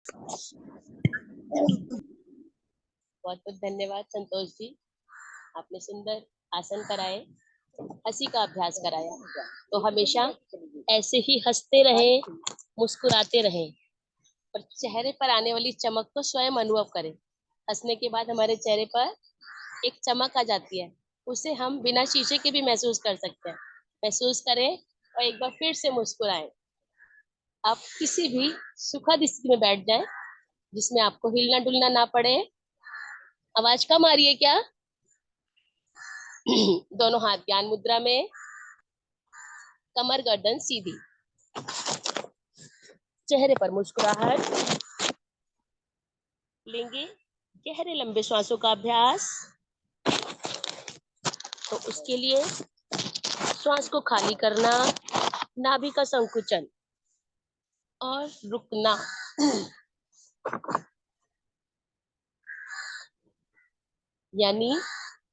बहुत बहुत धन्यवाद संतोष जी, आपने सुंदर आसन कराए, हंसी का अभ्यास कराया। तो हमेशा ऐसे ही हंसते रहें, मुस्कुराते रहें और चेहरे पर आने वाली चमक को स्वयं अनुभव करें। हंसने के बाद हमारे चेहरे पर एक चमक आ जाती है, उसे हम बिना शीशे के भी महसूस कर सकते हैं। महसूस करें और एक बार फिर से मुस्कुराएं। आप किसी भी सुखद स्थिति में बैठ जाएं जिसमें आपको हिलना डुलना ना पड़े। आवाज कम आ रही है क्या? दोनों हाथ ज्ञान मुद्रा में, कमर गर्दन सीधी, चेहरे पर मुस्कुराहट। लेंगे गहरे लंबे श्वासों का अभ्यास। तो उसके लिए श्वास को खाली करना, नाभि का संकुचन और रुकना। यानी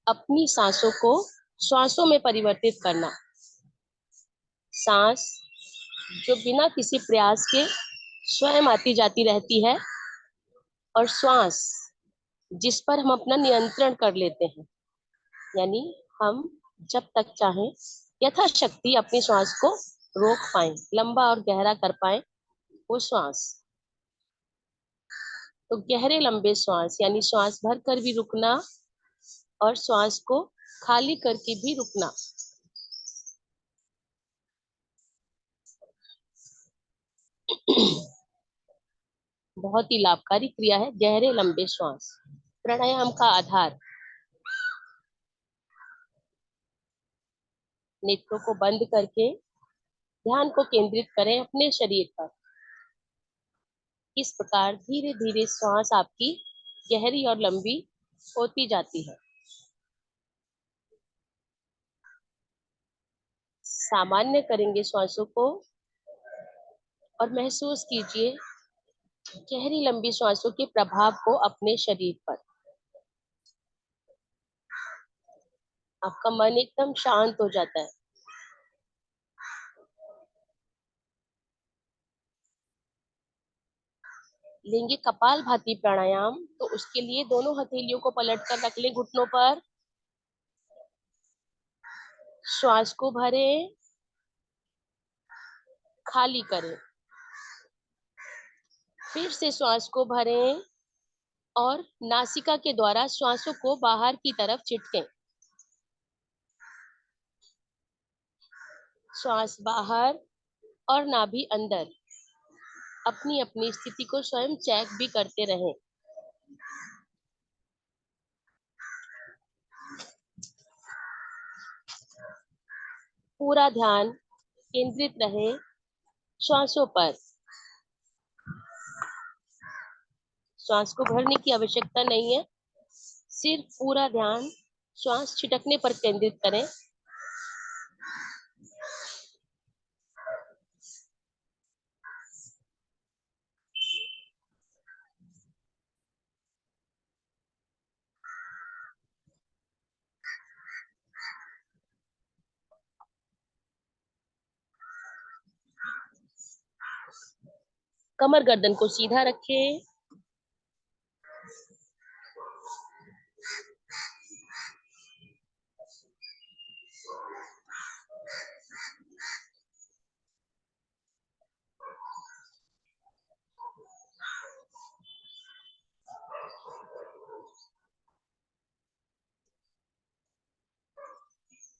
अपनी सांसों को श्वासों में परिवर्तित करना। सांस जो बिना किसी प्रयास के स्वयं आती जाती रहती है, और श्वास जिस पर हम अपना नियंत्रण कर लेते हैं। यानी हम जब तक चाहें यथाशक्ति अपनी श्वास को रोक पाएं, लंबा और गहरा कर पाएं वो श्वास। तो गहरे लंबे श्वास यानी श्वास भर कर भी रुकना और श्वास को खाली करके भी रुकना। बहुत ही लाभकारी क्रिया है गहरे लंबे श्वास। प्राणायाम का आधार, नेत्रों को बंद करके ध्यान को केंद्रित करें अपने शरीर पर। इस प्रकार धीरे धीरे श्वास आपकी गहरी और लंबी होती जाती है। सामान्य करेंगे श्वासों को और महसूस कीजिए गहरी लंबी श्वासों के प्रभाव को अपने शरीर पर। आपका मन एकदम शांत हो जाता है। लेंगे कपालभाति प्राणायाम। तो उसके लिए दोनों हथेलियों को पलट कर रख ले घुटनों पर। श्वास को भरें, खाली करें, फिर से श्वास को भरें और नासिका के द्वारा श्वासों को बाहर की तरफ छिटकें। श्वास बाहर और नाभि अंदर। अपनी अपनी स्थिति को स्वयं चेक भी करते रहें। पूरा ध्यान केंद्रित रहे श्वासों पर। श्वास को भरने की आवश्यकता नहीं है, सिर्फ पूरा ध्यान श्वास छिटकने पर केंद्रित करें। कमर गर्दन को सीधा रखें।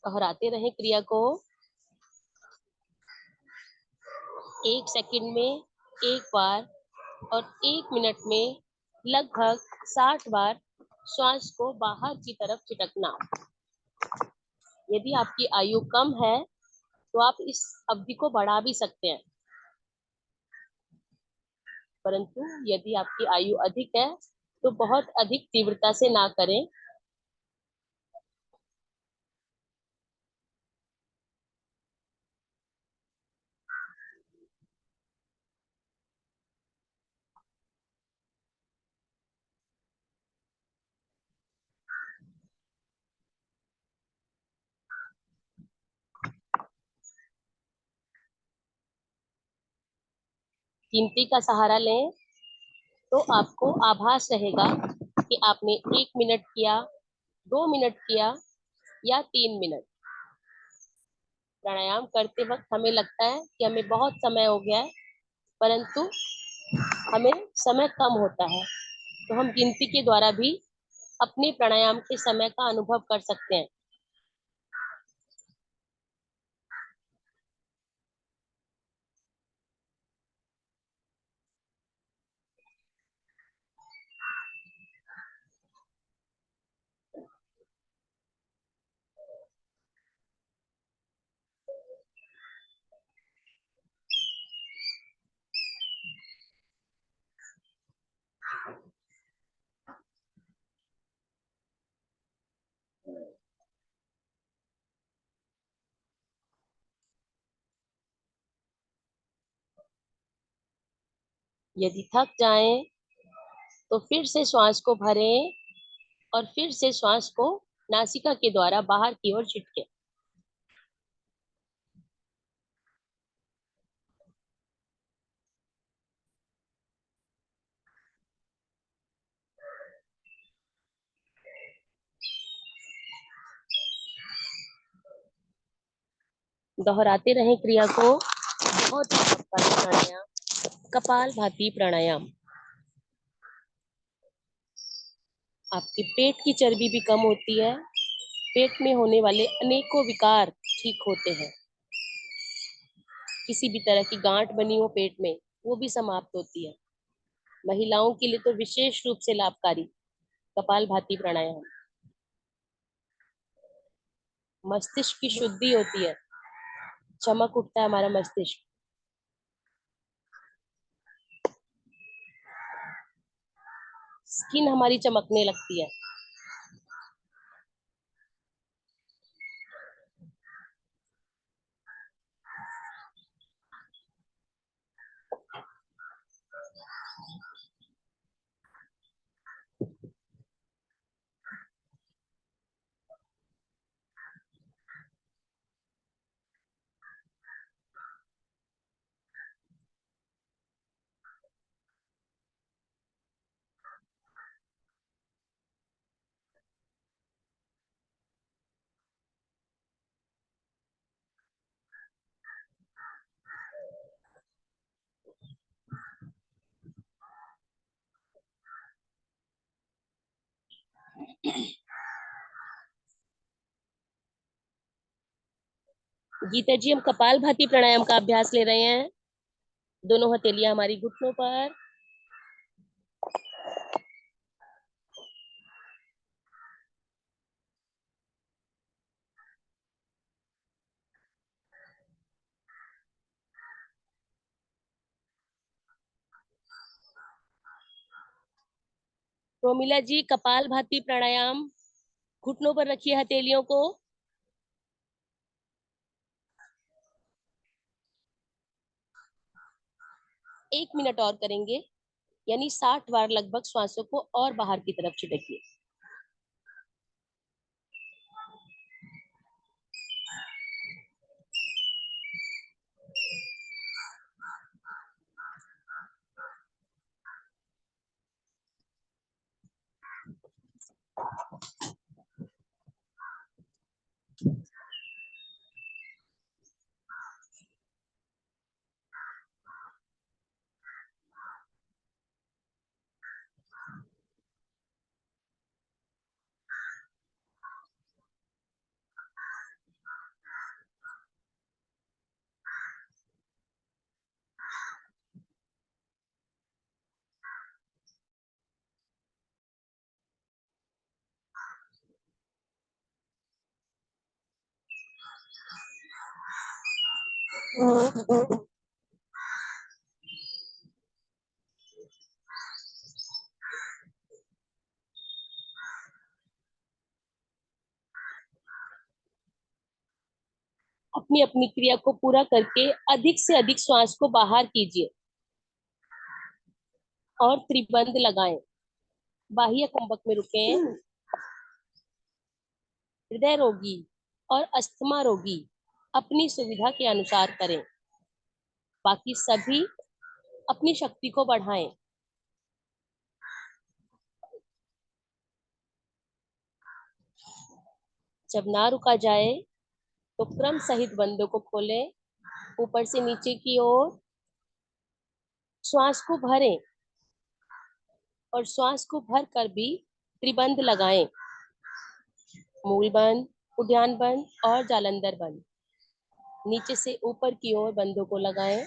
दोहराते रहें क्रिया को। 1 सेकंड में एक बार और 1 मिनट में लगभग 60 बार श्वास को बाहर की तरफ छिटकना। यदि आपकी आयु कम है तो आप इस अवधि को बढ़ा भी सकते हैं, परंतु यदि आपकी आयु अधिक है तो बहुत अधिक तीव्रता से ना करें। 3 का सहारा लें। तो आपको आभास रहेगा कि आपने 1 मिनट किया, 2 मिनट किया या 3 मिनट। प्राणायाम करते वक्त हमें लगता है कि हमें बहुत समय हो गया है, परंतु हमें समय कम होता है। तो हम गिनती के द्वारा भी अपने प्राणायाम के समय का अनुभव कर सकते हैं। यदि थक जाएं तो फिर से श्वास को भरें और फिर से श्वास को नासिका के द्वारा बाहर की ओर छिटके। दोहराते रहें क्रिया को। बहुत प्राणायाम, कपाल भाती प्राणायाम। आपके पेट की चर्बी भी कम होती है। पेट में होने वाले अनेकों विकार ठीक होते हैं। किसी भी तरह की गांठ बनी हो पेट में, वो भी समाप्त होती है। महिलाओं के लिए तो विशेष रूप से लाभकारी कपाल भाती प्राणायाम। मस्तिष्क की शुद्धि होती है, चमक उठता है हमारा मस्तिष्क। स्किन हमारी चमकने लगती है। गीता जी, हम कपाल भाती प्राणायाम का अभ्यास ले रहे हैं। दोनों हथेलियां हमारी घुटनों पर। प्रोमिला जी, कपाल भाती प्राणायाम। घुटनों पर रखिए हथेलियों को। 1 मिनट और करेंगे, यानी 60 बार लगभग श्वासों को और बाहर की तरफ छिटकिए। अपनी अपनी क्रिया को पूरा करके अधिक से अधिक श्वास को बाहर कीजिए और त्रिबंध लगाएं। बाह्य कुंभक में रुकें। हृदय रोगी और अस्थमा रोगी अपनी सुविधा के अनुसार करें। बाकी सभी अपनी शक्ति को बढ़ाएं। जब ना रुका जाए तो क्रम सहित बंदों को खोलें, ऊपर से नीचे की ओर श्वास को भरें और श्वास को भर कर भी त्रिबंध लगाएं। मूल बंद, उद्यान बंद और जालंधर बंद। नीचे से ऊपर की ओर बंदों को लगाएं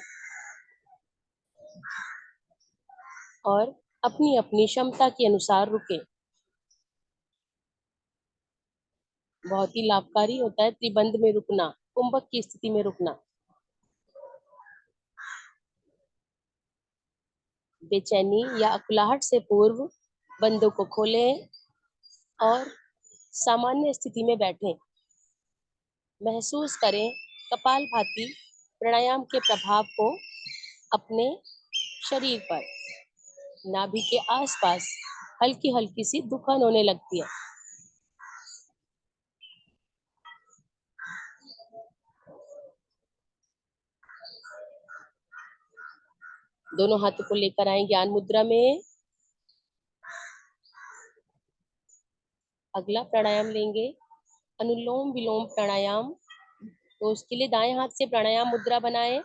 और अपनी अपनी क्षमता के अनुसार रुकें। बहुत ही लाभकारी होता है त्रिबंध में रुकना, कुंभक की स्थिति में रुकना। बेचैनी या अकुलाहट से पूर्व बंदों को खोलें और सामान्य स्थिति में बैठें। महसूस करें कपालभाति प्राणायाम के प्रभाव को अपने शरीर पर। नाभि के आसपास हल्की हल्की सी दुखन होने लगती है। दोनों हाथों को लेकर आए ज्ञान मुद्रा में। अगला प्राणायाम लेंगे अनुलोम विलोम प्राणायाम। तो उसके लिए दाएं हाथ से प्राणायाम मुद्रा बनाए,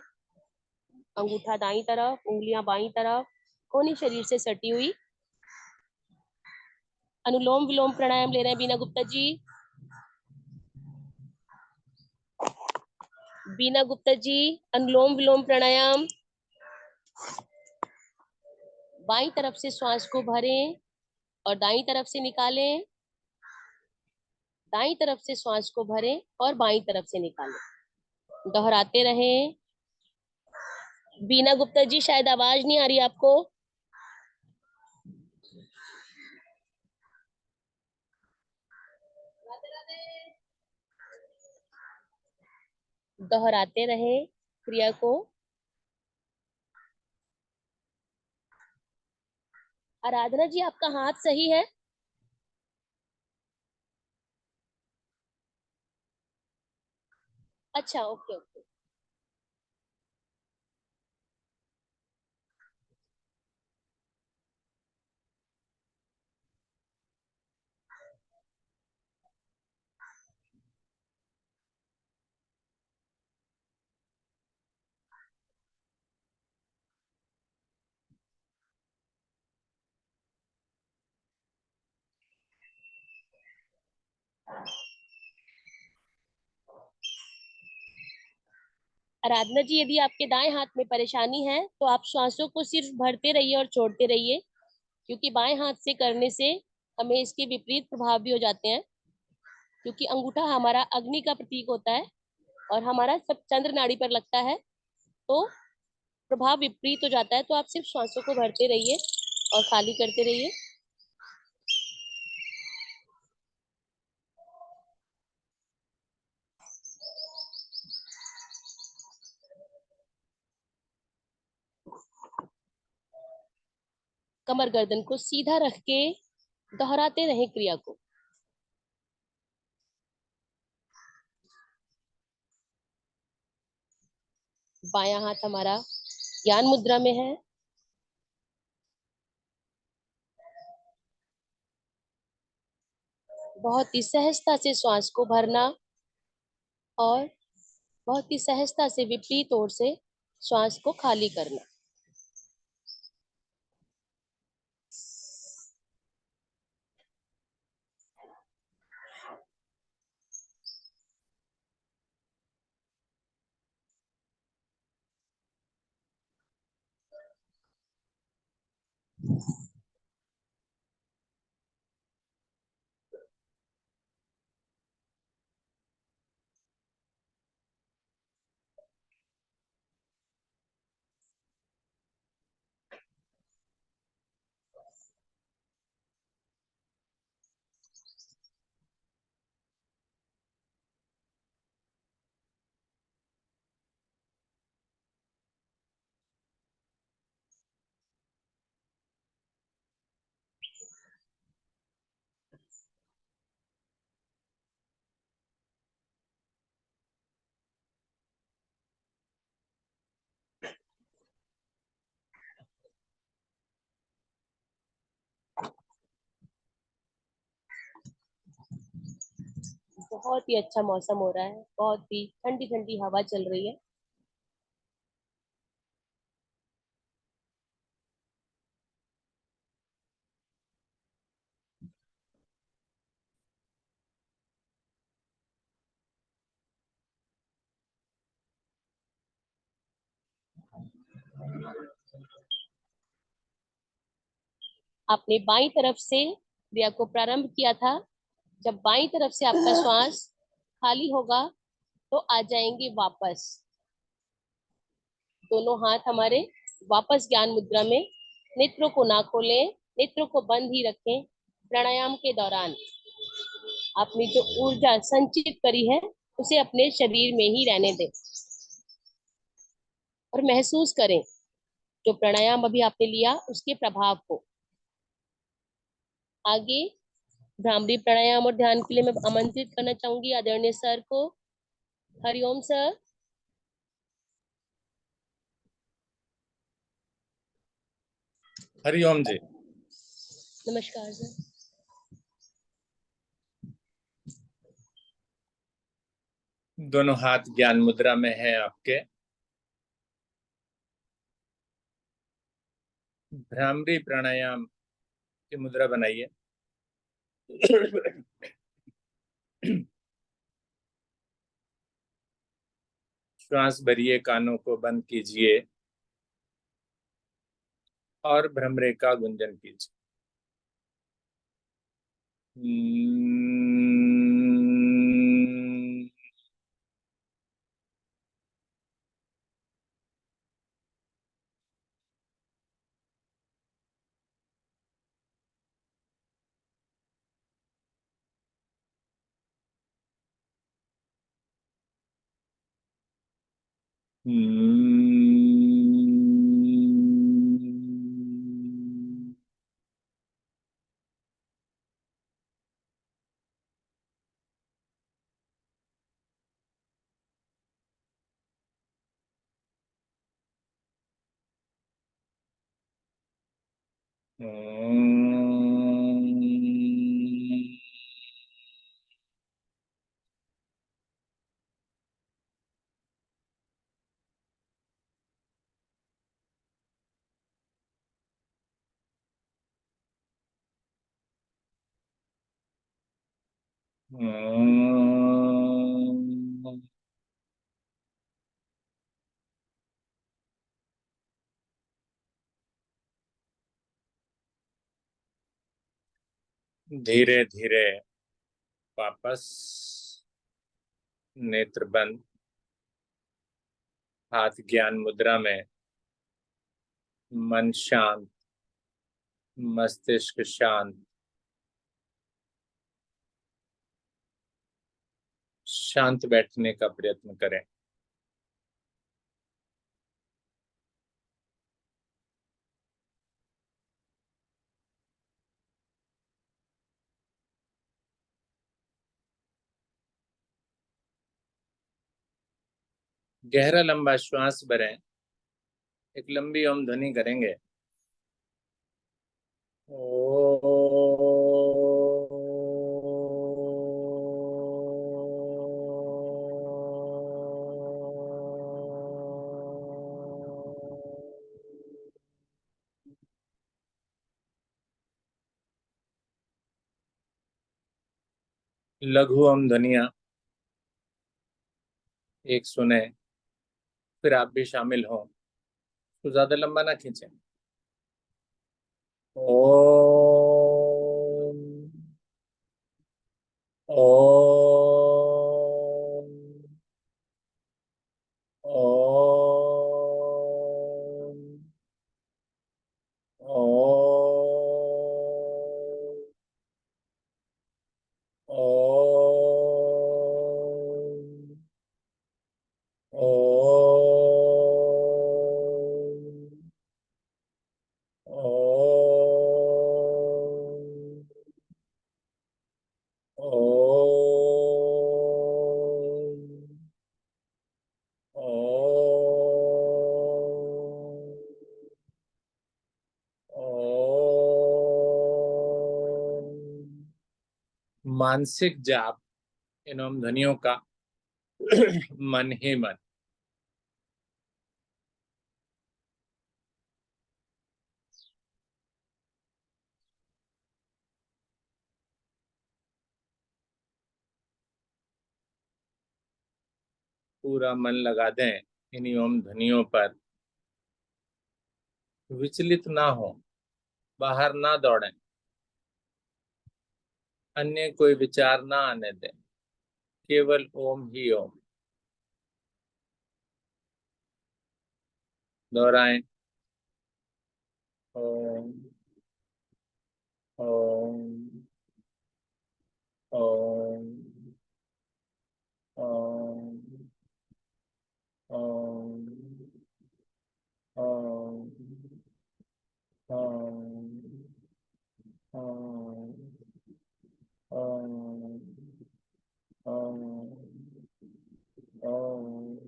अंगूठा दाईं तरफ, उंगलियां बाईं तरफ, कोनी शरीर से सटी हुई। अनुलोम विलोम प्राणायाम ले रहे हैं बीना गुप्ता जी। बीना गुप्ता जी, अनुलोम विलोम प्राणायाम। बाईं तरफ से श्वास को भरें और दाईं तरफ से निकालें। दाईं तरफ से श्वास को भरें और बाईं तरफ से निकालें। दोहराते रहें। बीना गुप्ता जी, शायद आवाज नहीं आ रही आपको। दोहराते रहें क्रिया को। आराधना जी, आपका हाथ सही है? अच्छा, ओके ओके। आराधना जी, यदि आपके दाएं हाथ में परेशानी है तो आप श्वासों को सिर्फ भरते रहिए और छोड़ते रहिए, क्योंकि बाएं हाथ से करने से हमें इसके विपरीत प्रभाव भी हो जाते हैं। क्योंकि अंगूठा हमारा अग्नि का प्रतीक होता है और हमारा सब चंद्र नाड़ी पर लगता है, तो प्रभाव विपरीत हो जाता है। तो आप सिर्फ श्वासों को भरते रहिए और खाली करते रहिए। कमर गर्दन को सीधा रख के दोहराते रहें क्रिया को। बायां हाथ हमारा ज्ञान मुद्रा में है। बहुत ही सहजता से श्वास को भरना और बहुत ही सहजता से विपरीत ओर से श्वास को खाली करना। बहुत ही अच्छा मौसम हो रहा है, बहुत ही ठंडी ठंडी हवा चल रही है। आपने बाईं तरफ से क्रिया को प्रारंभ किया था। जब बाईं तरफ से आपका श्वास खाली होगा तो आ जाएंगे वापस। दोनों हाथ हमारे वापस ज्ञान मुद्रा में। नेत्रों को ना खोलें, नेत्रों को बंद ही रखें। प्राणायाम के दौरान आपने जो ऊर्जा संचित करी है उसे अपने शरीर में ही रहने दें और महसूस करें जो प्राणायाम अभी आपने लिया उसके प्रभाव को। आगे भ्रामरी प्राणायाम और ध्यान के लिए मैं आमंत्रित करना चाहूंगी आदरणीय सर को। हरिओम सर। हरिओम जी। नमस्कार सर। दोनों हाथ ज्ञान मुद्रा में है आपके। भ्रामरी प्राणायाम की मुद्रा बनाइए। श्वास भरिए, कानों को बंद कीजिए और भ्रमरे का गुंजन कीजिए। धीरे धीरे वापस नेत्र बंद, हाथ ज्ञान मुद्रा में, मन शांत, मस्तिष्क शांत। शांत बैठने का प्रयत्न करें। गहरा लंबा श्वास भरें। एक लंबी ओम ध्वनि करेंगे। लघु ओम ध्वनिया एक सुने, फिर आप भी शामिल हो तो ज्यादा लंबा ना खींचें। ओम ओम ओम ओम ओम ओम ओम ओम ओम ओम। मानसिक जाप इन ओम ध्वनियों का मन ही मन पूरा मन लगा दें इन ओम ध्वनियों पर, विचलित ना हो, बाहर ना दौड़ें, अन्य कोई विचार ना आने दें, केवल ओम ही ओम दोहराएं। ओम ओम ओम ओम ओम ओम ओम ओम ओम ओम ओम ओम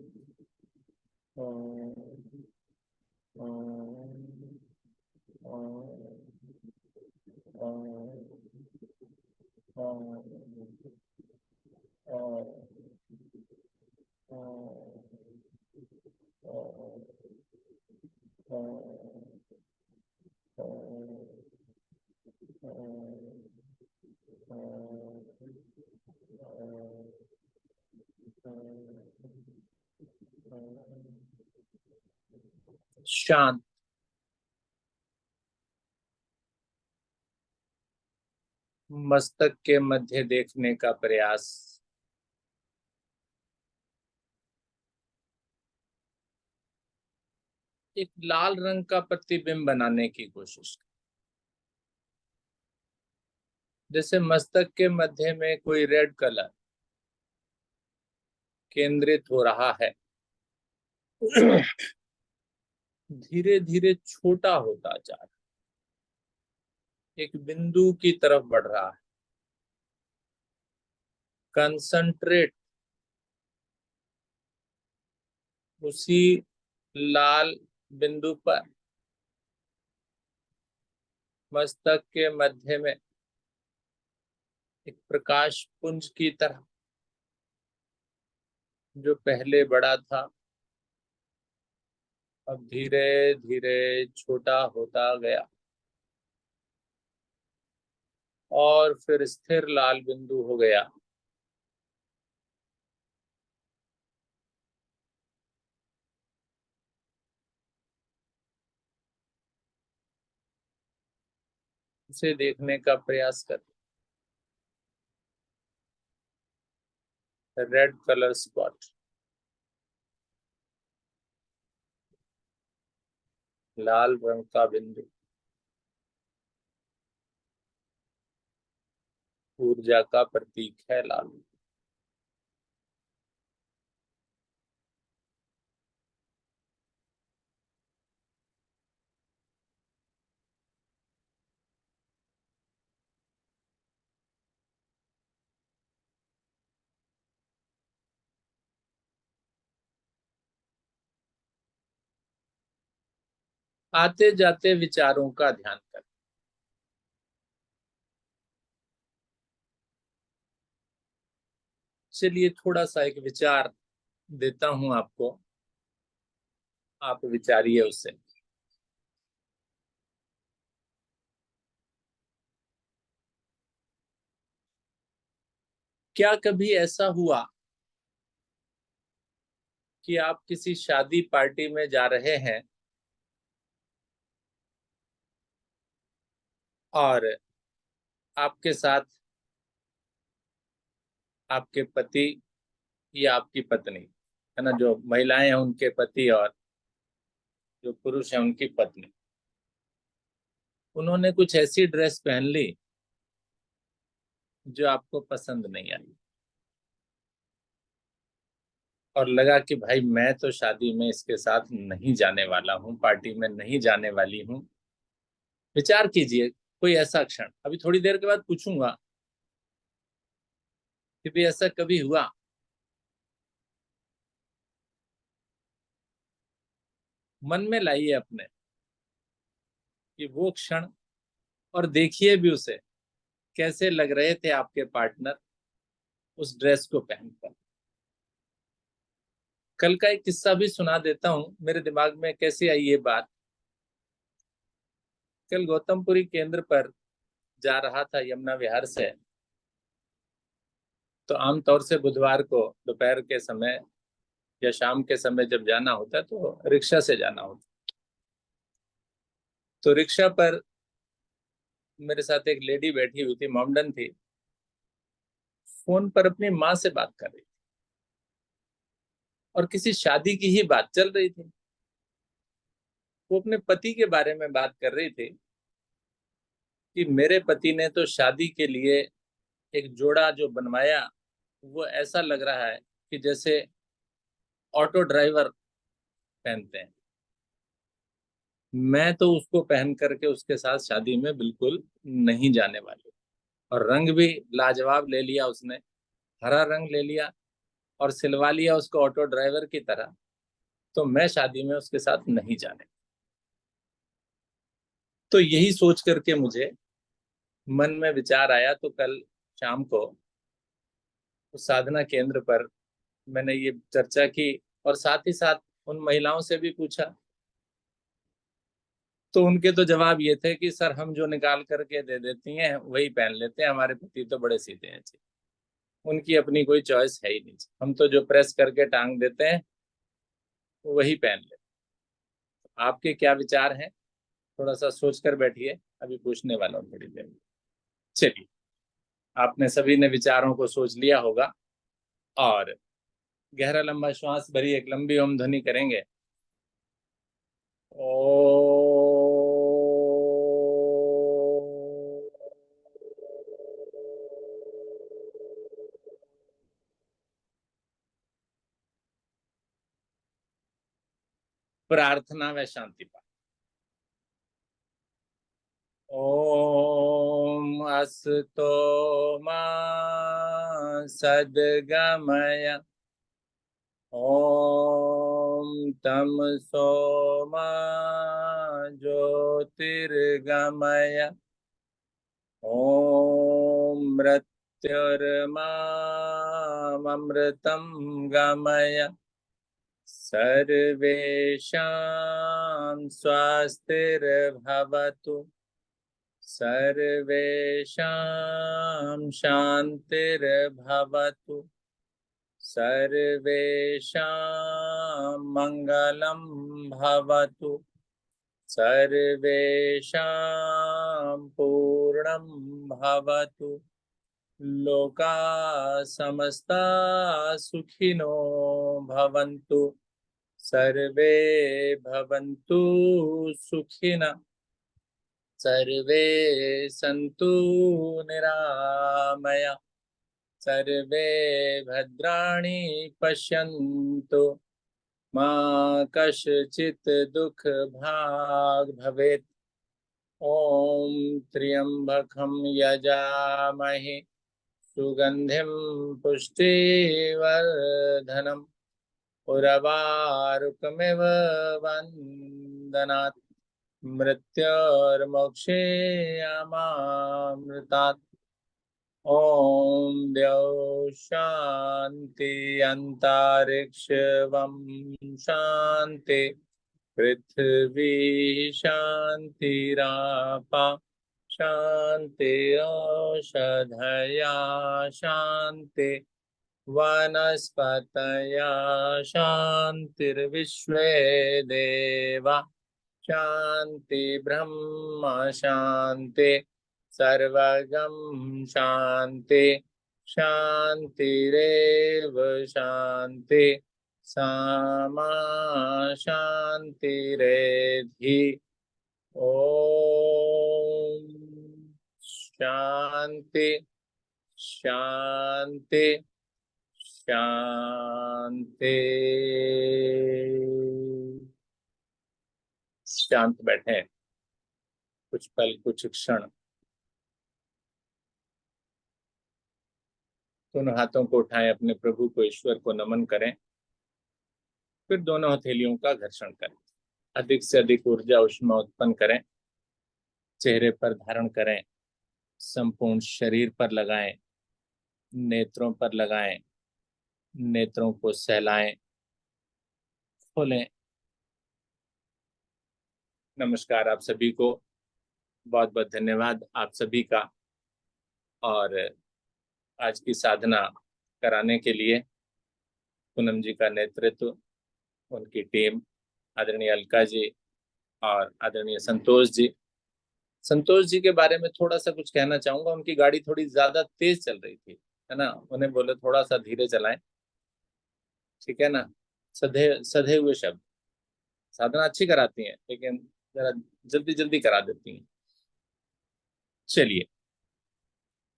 ओम शांत। मस्तक के मध्य देखने का प्रयास। एक लाल रंग का प्रतिबिंब बनाने की कोशिश, जैसे मस्तक के मध्य में कोई रेड कलर केंद्रित हो रहा है, धीरे धीरे छोटा होता जा रहा है, एक बिंदु की तरफ बढ़ रहा है। कंसंट्रेट उसी लाल बिंदु पर, मस्तक के मध्य में एक प्रकाश पुंज की तरह, जो पहले बड़ा था अब धीरे धीरे छोटा होता गया और फिर स्थिर लाल बिंदु हो गया। उसे देखने का प्रयास कर। रेड कलर स्पॉट, लाल रंग का बिंदु, ऊर्जा का प्रतीक है लाल। आते जाते विचारों का ध्यान कर। चलिए थोड़ा सा एक विचार देता हूं आपको, आप विचारिए उससे। क्या कभी ऐसा हुआ कि आप किसी शादी पार्टी में जा रहे हैं और आपके साथ आपके पति या आपकी पत्नी, है ना, जो महिलाएं हैं उनके पति और जो पुरुष हैं उनकी पत्नी, उन्होंने कुछ ऐसी ड्रेस पहन ली जो आपको पसंद नहीं आई और लगा कि भाई मैं तो शादी में इसके साथ नहीं जाने वाला हूँ, पार्टी में नहीं जाने वाली हूँ। विचार कीजिए कोई ऐसा क्षण। अभी थोड़ी देर के बाद पूछूंगा कि भी ऐसा कभी हुआ। मन में लाइए अपने कि वो क्षण, और देखिए भी उसे कैसे लग रहे थे आपके पार्टनर, उस ड्रेस को पहनकर। कल का एक किस्सा भी सुना देता हूं, मेरे दिमाग में कैसे आई ये बात। कल गौतमपुरी केंद्र पर जा रहा था यमुना विहार से, तो आमतौर से बुधवार को दोपहर के समय या शाम के समय जब जाना होता है तो रिक्शा से जाना होता। तो रिक्शा पर मेरे साथ एक लेडी बैठी हुई थी, मॉमडन थी, फोन पर अपनी माँ से बात कर रही थी और किसी शादी की ही बात चल रही थी। वो अपने पति के बारे में बात कर रही थी कि मेरे पति ने तो शादी के लिए एक जोड़ा जो बनवाया वो ऐसा लग रहा है कि जैसे ऑटो ड्राइवर पहनते हैं। मैं तो उसको पहन करके उसके साथ शादी में बिल्कुल नहीं जाने वाली। और रंग भी लाजवाब ले लिया उसने, हरा रंग ले लिया और सिलवा लिया उसको ऑटो ड्राइवर की तरह। तो मैं शादी में उसके साथ नहीं जाने। तो यही सोच करके मुझे मन में विचार आया, तो कल शाम को उस साधना केंद्र पर मैंने ये चर्चा की और साथ ही साथ उन महिलाओं से भी पूछा। तो उनके तो जवाब ये थे कि सर हम जो निकाल करके दे देती हैं वही पहन लेते हैं, हमारे पति तो बड़े सीधे हैं जी, उनकी अपनी कोई चॉइस है ही नहीं, हम तो जो प्रेस करके टांग देते हैं वही पहन लेते हैं। आपके क्या विचार हैं? थोड़ा सा सोच कर बैठिए, अभी पूछने वाला हूँ थोड़ी देर में। चलिए, आपने सभी ने विचारों को सोच लिया होगा और गहरा लंबा श्वास भरी एक लंबी ओम ध्वनि करेंगे। ओ प्रार्थना व शांति पाठ। ओम अस्तु मा सद्गमय, ओम तमसो मा ज्योतिर्गमय, ओम मृत्युर्मामृतं गमय, सर्वेषां स्वस्तिर्भवतु, सर्वेषां शान्तिर्भवतु, सर्वेषां मङ्गलं भवतु, सर्वेषां पूर्णं भवतु, लोका समस्ता सुखिनो भवन्तु, सर्वे भवन्तु सुखिनः, सर्वे सन्तु निरामया, सर्वे भद्राणि पश्यन्तु, मा कश्चित् दुःखभाग् भवेत्। ॐ त्र्यम्बकं यजामहे सुगन्धिं पुष्टिवर्धनम्, उर्वारुकमिव वन्दनात्, मृत्युर्मोक्षेयमामृतात्। ॐ द्यौः शान्ति अन्तरिक्षं शान्ति, पृथ्वी शान्तिरापा शान्ति, औषधया शान्ति, वनस्पतया शान्तिर्विश्वे देवा शान्ति, ब्रह्म शान्ति, सर्वगं शान्ति, शान्तिरेव शान्ति, सामा शान्तिरेधि। ॐ शान्ति शान्ति शान्ति। शांत बैठे कुछ पल, कुछ क्षण। दोनों हाथों को उठाएं, अपने प्रभु को, ईश्वर को नमन करें। फिर दोनों हथेलियों का घर्षण करें, अधिक से अधिक ऊर्जा उष्मा उत्पन्न करें, चेहरे पर धारण करें, संपूर्ण शरीर पर लगाएं, नेत्रों पर लगाएं, नेत्रों को सहलाएं, खोलें। नमस्कार आप सभी को, बहुत बहुत धन्यवाद आप सभी का। और आज की साधना कराने के लिए पूनम जी का नेतृत्व, उनकी टीम, आदरणीय अलका जी और आदरणीय संतोष जी। संतोष जी के बारे में थोड़ा सा कुछ कहना चाहूंगा। उनकी गाड़ी थोड़ी ज्यादा तेज चल रही थी, है ना। उन्हें बोले थोड़ा सा धीरे चलाएं, ठीक है ना। सधे सधे हुए शब्द। साधना अच्छी कराती हैं लेकिन जरा जल्दी जल्दी करा देती हैं। चलिए,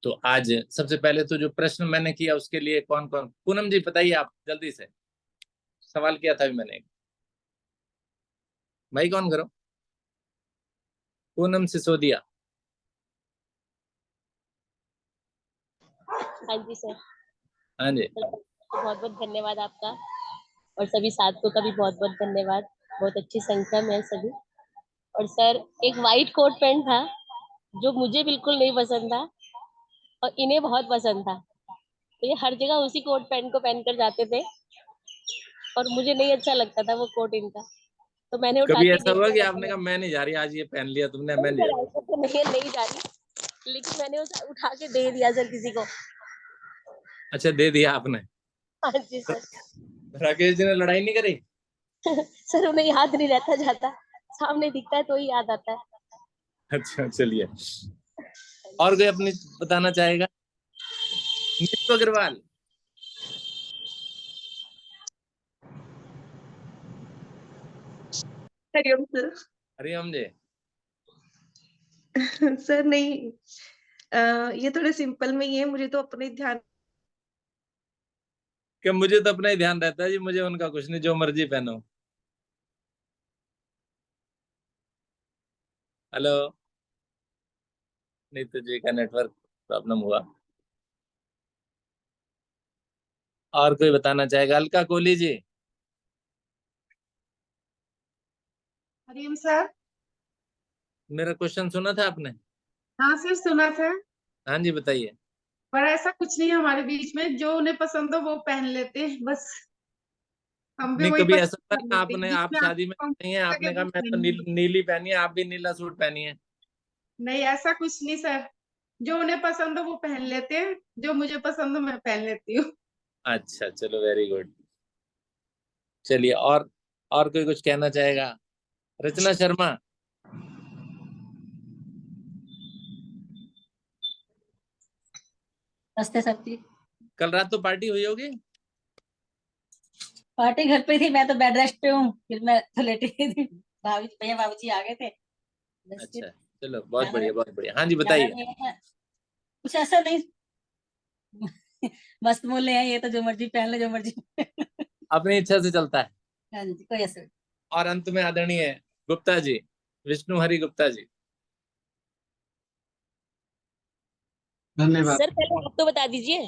तो आज सबसे पहले तो जो प्रश्न मैंने किया उसके लिए कौन कौन, पूनम जी बताइए आप जल्दी से। सवाल किया था भी मैंने, भाई कौन करो, पूनम सिसोदिया। हाँ जी सर। हाँ जी। बहुत बहुत धन्यवाद आपका, और सभी साथियों का भी बहुत बहुत धन्यवाद। बहुत अच्छी संख्या में है सभी। और सर, एक वाइट कोट पैंट था जो मुझे बिल्कुल नहीं पसंद था और इन्हें बहुत पसंद था, तो ये हर जगह उसी कोट पैंट को पहन कर जाते थे और मुझे नहीं अच्छा लगता था वो कोट इनका, तो मैंने उठा कभी के ऐसा दे हुआ कि दिया आपने कहा मैं नहीं जा रही, आज ये पहन लिया तुमने, मैं नहीं नहीं जा सर, रही? ऐसा तो नहीं जा रही, लेकिन मैंने उसे उठा के दे दिया सर किसी को। अच्छा, दे दिया आपने। हाँ जी सर। राकेश जी ने लड़ाई नहीं करी? सर उन्हें याद नहीं रहता जाता, सामने दिखता है तो ही याद आता है। अच्छा चलिए, और कोई अपनी बताना चाहेगा? नीतू अग्रवाल। हरिओम सर। हरिओम जी। सर नहीं, ये थोड़े सिंपल में ही है, मुझे तो अपने ध्यान। कि मुझे तो अपना ही ध्यान रहता है जी, मुझे उनका कुछ नहीं, जो मर्जी पहनो। हेलो, नीतू जी का नेटवर्क प्रॉब्लम हुआ। और कोई बताना चाहेगा? अलका कोहली जी। हरिओम सर। मेरा क्वेश्चन सुना था आपने? हाँ सर, सुना था। हाँ जी बताइए। पर ऐसा कुछ नहीं है हमारे बीच में, जो उन्हें पसंद हो वो पहन लेते हैं बस। हम भी नहीं, वही कभी ऐसा पसंद था कर कि लेते हैं आपने, आप जिसमें शादी में आपको नहीं है, comfort लगे आपने कहा वो मैं तो पहनिए। नीली पहनी है, आप भी नीला सूट पहनी है? नहीं, ऐसा कुछ नहीं सर। जो उन्हें पसंद हो वो पहन लेते हैं, जो मुझे पसंद हो मैं पहन लेती हूँ। अच्छा चलो, वेरी गुड। चलिए, और कोई कुछ कहना चाहेगा? रचना शर्मा। नमस्ते सर जी। कल रात तो पार्टी हुई होगी? पार्टी घर पे थी, मैं तो बेड रेस्ट पे हूँ, फिर मैं तो लेटी थी। भाभी भैया बाबू जी आ गए थे, बस अच्छा फिर चलो, बहुत ज्यादा बढ़िया बहुत बढ़िया। हाँ जी ज्यादा बताइए। नहीं है, कुछ ऐसा नहीं। मस्त बोले हैं, ये तो जो मर्जी पहन ले, जो मर्जी। अपनी इच्छा से चलता है। हाँ जी, कोई ऐसा नहीं। और अंत में आदरणीय गुप्ता जी, विष्णु हरि गुप्ता जी। धन्यवाद। सर पहले आप तो बता दीजिए,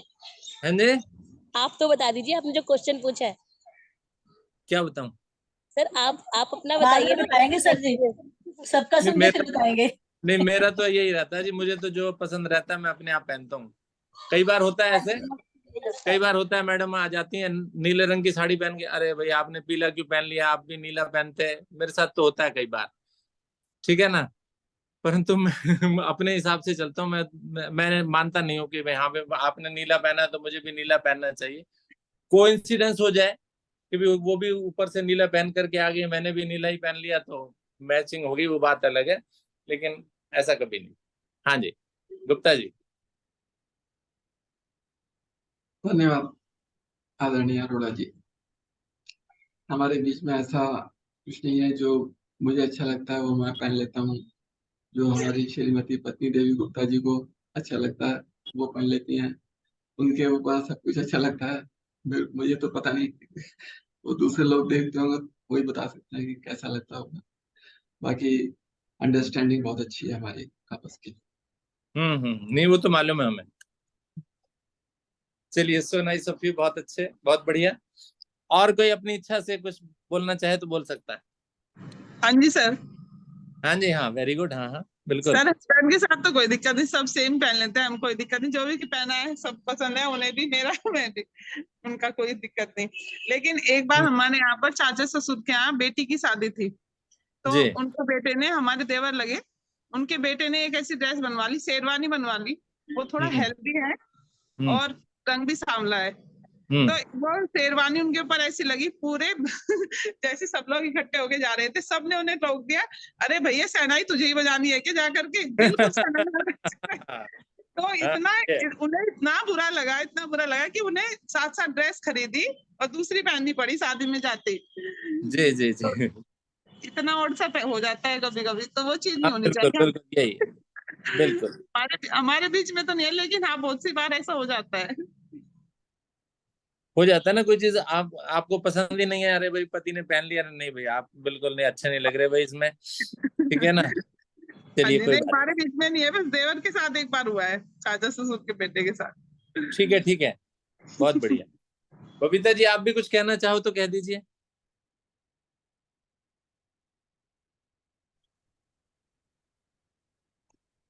हाँ जी, आप तो बता दीजिए, आपने जो क्वेश्चन पूछा है। क्या बताऊं? सर आप अपना बाद बताइए में ना। बताएंगे सर जी, सबका नहीं सुन के फिर मेरा बताएंगे। नहीं, मेरा तो यही रहता है जी, मुझे तो जो पसंद रहता है मैं अपने आप पहनता हूँ। कई बार होता है ऐसे, कई बार होता है मैडम आ जाती है नीले रंग की साड़ी पहन के, अरे भाई आपने पीला क्यों पहन लिया, आप भी नीला पहनते हैं। मेरे साथ तो होता है कई बार, ठीक है ना। परंतु मैं अपने हिसाब से चलता हूँ। मैं मानता नहीं हूँ कि भाई हाँ भाई आपने नीला पहना है तो मुझे भी नीला पहनना चाहिए। कोइंसिडेंस हो जाए कि वो भी ऊपर से नीला पहन करके आ गई, मैंने भी नीला ही पहन लिया, तो मैचिंग होगी, वो बात अलग है। लेकिन ऐसा कभी नहीं। हाँ जी, गुप्ता जी। धन्यवाद आदरणीय अरोड़ा जी। हमारे बीच में ऐसा कुछ नहीं है, जो मुझे अच्छा लगता है वो मैं पहन लेता हूँ। जो हमारी श्रीमती पत्नी देवी गुप्ता जी को अच्छा लगता है वो पहन लेती हैं। उनके ऊपर सब कुछ अच्छा लगता है। मुझे तो पता नहीं, वो दूसरे लोग देखते होंगे, वही बता सकते हैं कि कैसा लगता होगा। बाकी अंडरस्टैंडिंग बहुत अच्छी है हमारी आपस की। नहीं वो तो मालूम है हमें। चलिए, सो नाइस ऑफ यू, बहुत अच्छे, बहुत बढ़िया। और कोई अपनी इच्छा से कुछ बोलना चाहे तो बोल सकता है। हाँ जी सर। हाँ जी, हाँ वेरी गुड, हाँ हाँ। बिल्कुल। सर हस्बैंड के साथ तो कोई दिक्कत नहीं, सब सेम पहन लेते हैं, हम कोई दिक्कत नहीं, जो भी पहना है सब पसंद है, उन्हें भी मेरा मैं भी, उनका कोई दिक्कत नहीं। लेकिन एक बार हमारे यहाँ पर चाचा ससुर के यहाँ बेटी की शादी थी, तो जी। उनके बेटे ने, हमारे देवर लगे, उनके बेटे ने एक ऐसी ड्रेस बनवा ली, शेरवानी बनवा ली, वो थोड़ा हेल्दी है और रंग भी सांवला है, तो वो शेरवानी उनके ऊपर ऐसी लगी, पूरे जैसे सब लोग इकट्ठे होके जा रहे थे, सबने उन्हें टोक दिया, अरे भैया शहनाई तुझे ही बजानी है क्या जा करके, बिल्कुल शहनाई। तो इतना उन्हें इतना बुरा लगा कि उन्हें साथ साथ ड्रेस खरीदी और दूसरी पहननी पड़ी शादी में जाते ही। जी जी जी। इतना और सा हो जाता है कभी कभी, तो वो चीज नहीं होनी बिल्कुल चाहिए। बिल्कुल यही है, बिल्कुल। हमारे बीच में तो नहीं है, लेकिन हाँ बहुत सी बार ऐसा हो जाता है। हो जाता है ना, कोई चीज आपको पसंद ही नहीं है, अरे भाई पति ने पहन लिया, नहीं भाई आप बिल्कुल नहीं, अच्छे नहीं लग रहे भाई इसमें, ठीक है ना। चलिए कोई नहीं, बात हमारे बीच में नहीं है, बस देवर के साथ एक बार हुआ है, चाचा ससुर के बेटे के साथ। ठीक है, ठीक है, बहुत बढ़िया। बबीता जी आप भी कुछ कहना चाहो तो कह दीजिए।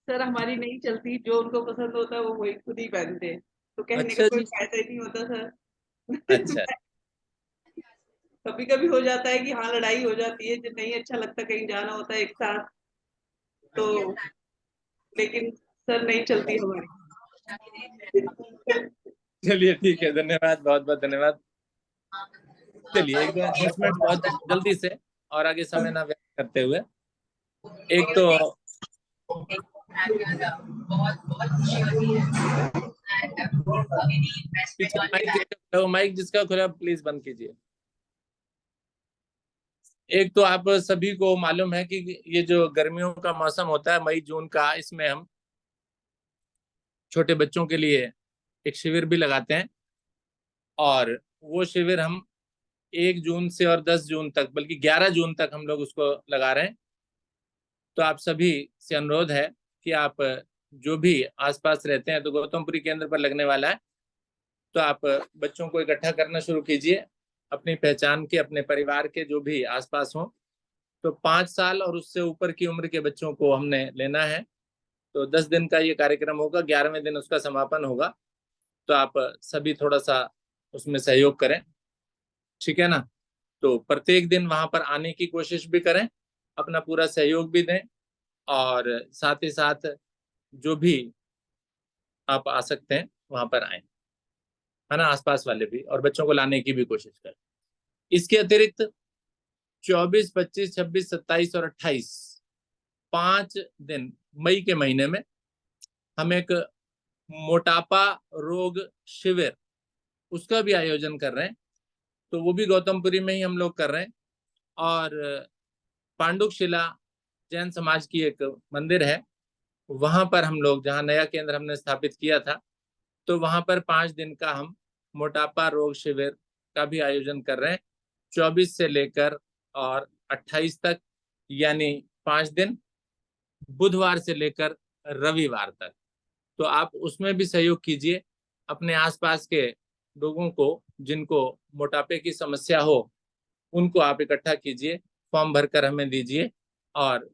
सर हमारी नहीं चलती, जो उनको पसंद होता है वो वही खुद ही पहनते हैं, तो कहने का अच्छा कोई जी। फायदा ही नहीं होता सर। अच्छा। कभी कभी हो जाता है कि हाँ लड़ाई हो जाती है, जब नहीं अच्छा लगता, कहीं जाना होता है एक साथ, तो लेकिन सर नहीं चलती हमारी। चलिए ठीक है, धन्यवाद, बहुत बहुत धन्यवाद। चलिए एक दो एडजस्टमेंट बहुत जल्दी से, और आगे समय ना व्यर्थ करते हुए, एक तो पीछे माइक जिसका खुला प्लीज बंद कीजिए। एक तो आप सभी को मालूम है कि ये जो गर्मियों का मौसम होता है मई जून का, इसमें हम छोटे बच्चों के लिए एक शिविर भी लगाते हैं, और वो शिविर हम 1 जून से और 10 जून तक, बल्कि 11 जून तक हम लोग उसको लगा रहे हैं। तो आप सभी से अनुरोध है कि आप जो भी आसपास रहते हैं, तो गौतमपुरी केंद्र पर लगने वाला है, तो आप बच्चों को इकट्ठा करना शुरू कीजिए, अपनी पहचान के, अपने परिवार के जो भी आसपास हों। तो 5 साल और उससे ऊपर की उम्र के बच्चों को हमने लेना है। तो 10 दिन का ये कार्यक्रम होगा, 11वें दिन उसका समापन होगा। तो आप सभी थोड़ा सा उसमें सहयोग करें, ठीक है ना। तो प्रत्येक दिन वहां पर आने की कोशिश भी करें, अपना पूरा सहयोग भी दें, और साथ ही साथ जो भी आप आ सकते हैं वहां पर आए, है ना, आसपास वाले भी, और बच्चों को लाने की भी कोशिश करें। इसके अतिरिक्त 24, 25, 26, 27 और 28 5 दिन मई के महीने में हम एक मोटापा रोग शिविर उसका भी आयोजन कर रहे हैं। तो वो भी गौतमपुरी में ही हम लोग कर रहे हैं, और पांडुकशिला जैन समाज की एक मंदिर है, वहां पर हम लोग, जहां नया केंद्र हमने स्थापित किया था, तो वहां पर 5 दिन का हम मोटापा रोग शिविर का भी आयोजन कर रहे हैं, 24 से लेकर और 28 तक, यानी 5 दिन, बुधवार से लेकर रविवार तक। तो आप उसमें भी सहयोग कीजिए, अपने आसपास के लोगों को जिनको मोटापे की समस्या हो उनको आप इकट्ठा कीजिए, फॉर्म भरकर हमें दीजिए, और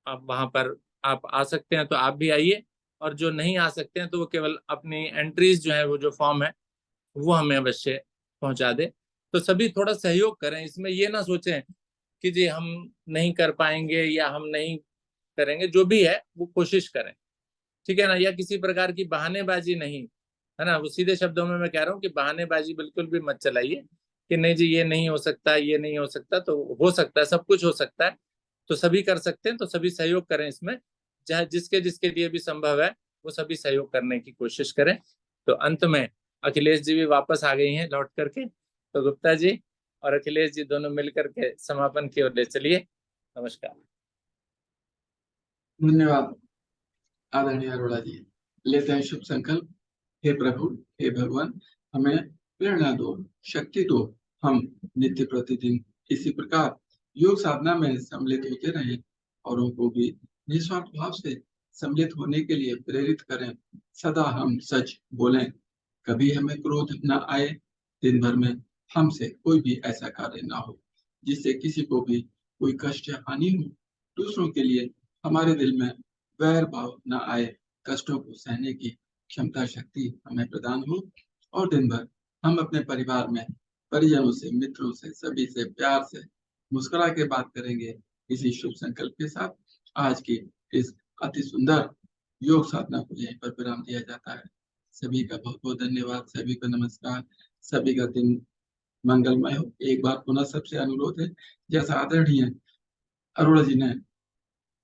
आप वहां पर आप आ सकते हैं तो आप भी आइए, और जो नहीं आ सकते हैं तो वो केवल अपनी एंट्रीज जो है, वो जो फॉर्म है वो हमें अवश्य पहुंचा दे। तो सभी थोड़ा सहयोग करें, इसमें ये ना सोचें कि जी हम नहीं कर पाएंगे या हम नहीं करेंगे, जो भी है वो कोशिश करें, ठीक है ना। या किसी प्रकार की बहानेबाजी नहीं, है ना, वो सीधे शब्दों में मैं कह रहा हूँ कि बहानेबाजी बिल्कुल भी मत चलाइए कि नहीं जी ये नहीं हो सकता, ये नहीं हो सकता। तो हो सकता है, सब कुछ हो सकता है, तो सभी कर सकते हैं, तो सभी सहयोग करें इसमें, चाहे जिसके जिसके लिए भी संभव है वो सभी सहयोग करने की कोशिश करें। तो अंत में अखिलेश जी भी वापस आ गई हैं लौट करके, तो गुप्ता जी और अखिलेश जी दोनों मिल करके समापन की ओर ले चलिए। नमस्कार। धन्यवाद आदरणीय अरोड़ा जी। लेते हैं शुभ संकल्प। हे प्रभु, हे भगवान, हमें प्रेरणा दो, शक्ति दो, हम नित्य प्रतिदिन इसी प्रकार योग साधना में सम्मिलित होते रहें, औरों को भी निस्वार्थ भाव से सम्मिलित होने के लिए प्रेरित करें। सदा हम सच बोलें, कभी हमें क्रोध न आए, दिन भर में हमसे कोई भी ऐसा कार्य ना हो जिससे किसी को भी कोई कष्ट या हानि हो। दूसरों के लिए हमारे दिल में वैर भाव न आए, कष्टों को सहने की क्षमता शक्ति हमें प्रदान हो और दिन भर हम अपने परिवार में परिजनों से, मित्रों से, सभी से प्यार से मुस्कुरा के बात करेंगे। इसी शुभ संकल्प के साथ आज की इस अति सुंदर योग साधना को यहीं पर विराम दिया जाता है। सभी का बहुत बहुत धन्यवाद, सभी को नमस्कार, सभी का दिन मंगलमय हो। एक बार पुनः सबसे अनुरोध है, जैसा आदरणीय अरोड़ा जी ने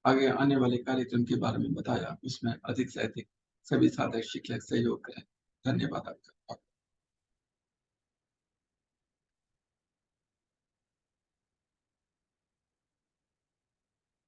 आगे आने वाले कार्यक्रम के बारे में बताया, उसमें अधिक से अधिक सभी साधक शिक्षक सहयोग करें। धन्यवाद आपका।